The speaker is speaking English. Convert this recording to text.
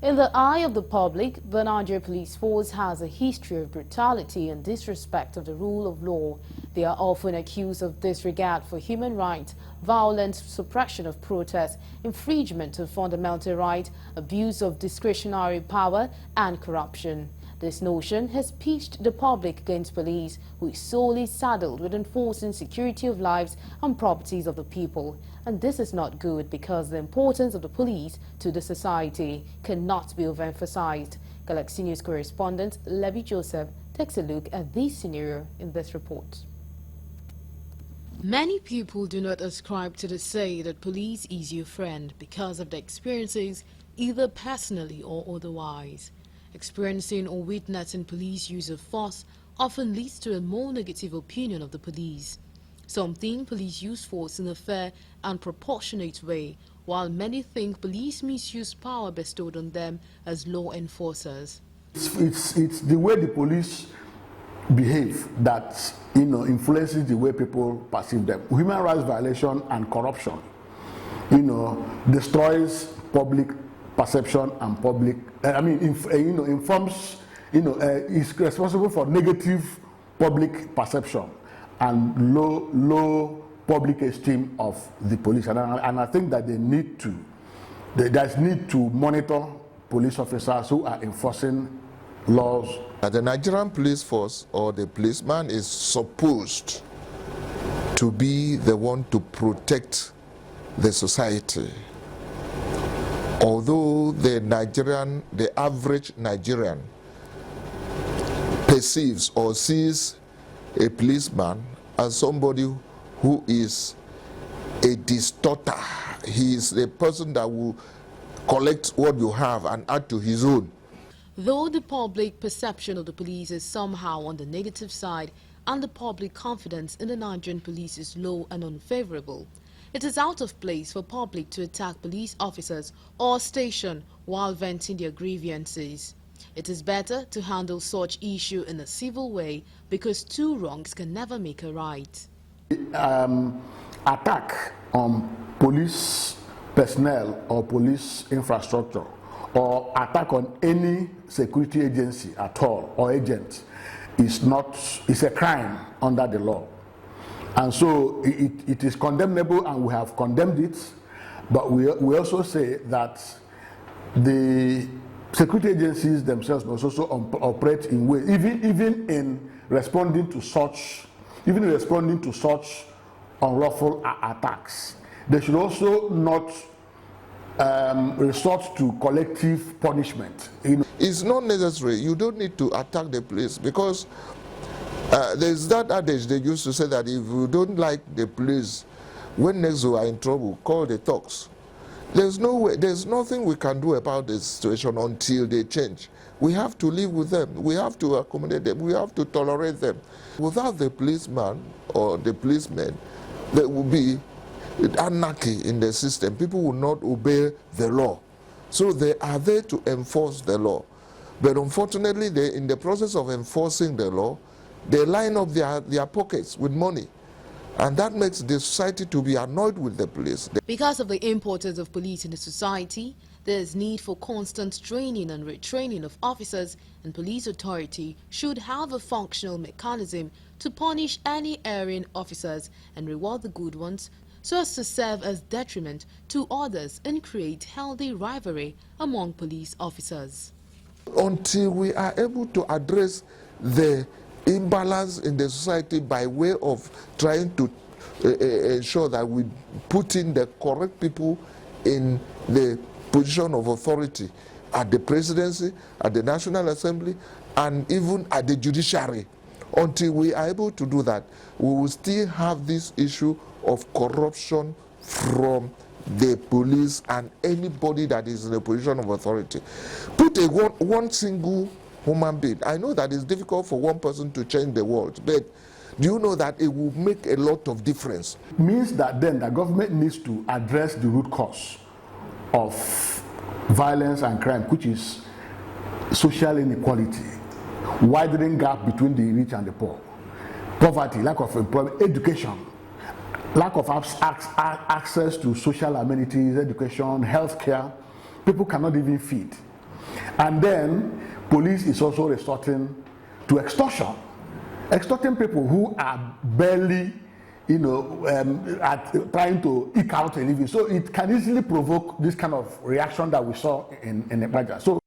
In the eye of the public, the Nigeria Police Force has a history of brutality and disrespect of the rule of law. They are often accused of disregard for human rights, violent suppression of protest, infringement of fundamental rights, abuse of discretionary power, and corruption. This notion has pitched the public against police, who is solely saddled with enforcing security of lives and properties of the people. And this is not good because the importance of the police to the society cannot be overemphasized. Galaxy News correspondent Levy Joseph takes a look at this scenario in this report. Many people do not ascribe to the say that police is your friend because of their experiences, either personally or otherwise. Experiencing or witnessing police use of force often leads to a more negative opinion of the police. Some think police use force in a fair and proportionate way, while many think police misuse power bestowed on them as law enforcers. It's the way the police behave that influences the way people perceive them. Human rights violation and corruption, destroys public perception and public. Informs. Is responsible for negative public perception and low public esteem of the police, and I think that there's need to monitor police officers who are enforcing laws. The Nigerian police force or the policeman is supposed to be the one to protect the society. Although the average Nigerian perceives or sees a policeman as somebody who is a distorter. He is the person that will collect what you have and add to his own. Though the public perception of the police is somehow on the negative side and the public confidence in the Nigerian police is low and unfavorable, it is out of place for public to attack police officers or station while venting their grievances. It is better to handle such issue in a civil way because two wrongs can never make a right. Attack on police personnel or police infrastructure or attack on any security agency at all or agent is a crime under the law. And so it is condemnable, and we have condemned it, but we also say that the security agencies themselves must also operate in ways, even in responding to such unlawful attacks. They should also not resort to collective punishment. It's not necessary. You don't need to attack the police because there's that adage they used to say that if you don't like the police, when next you are in trouble, call the thugs. There's nothing we can do about this situation until they change. We have to live with them. We have to accommodate them. We have to tolerate them. Without the policeman or the policemen, there will be anarchy in the system. People will not obey the law. So they are there to enforce the law. But unfortunately, in the process of enforcing the law, they line up their pockets with money. And that makes the society to be annoyed with the police. Because of the importance of police in the society, there is need for constant training and retraining of officers, and police authority should have a functional mechanism to punish any erring officers and reward the good ones so as to serve as detriment to others and create healthy rivalry among police officers. Until we are able to address the imbalance in the society by way of trying to ensure that we put in the correct people in the position of authority at the presidency, at the National Assembly, and even at the judiciary. Until we are able to do that, we will still have this issue of corruption from the police and anybody that is in a position of authority. Put one single human being. I know that it's difficult for one person to change the world, but do you know that it will make a lot of difference? It means that then the government needs to address the root cause of violence and crime, which is social inequality, widening gap between the rich and the poor, poverty, lack of employment, education, lack of access to social amenities, education, healthcare. People cannot even feed. And then police is also resorting to extortion, extorting people who are barely, trying to eke out a living. So it can easily provoke this kind of reaction that we saw in Ibadan. So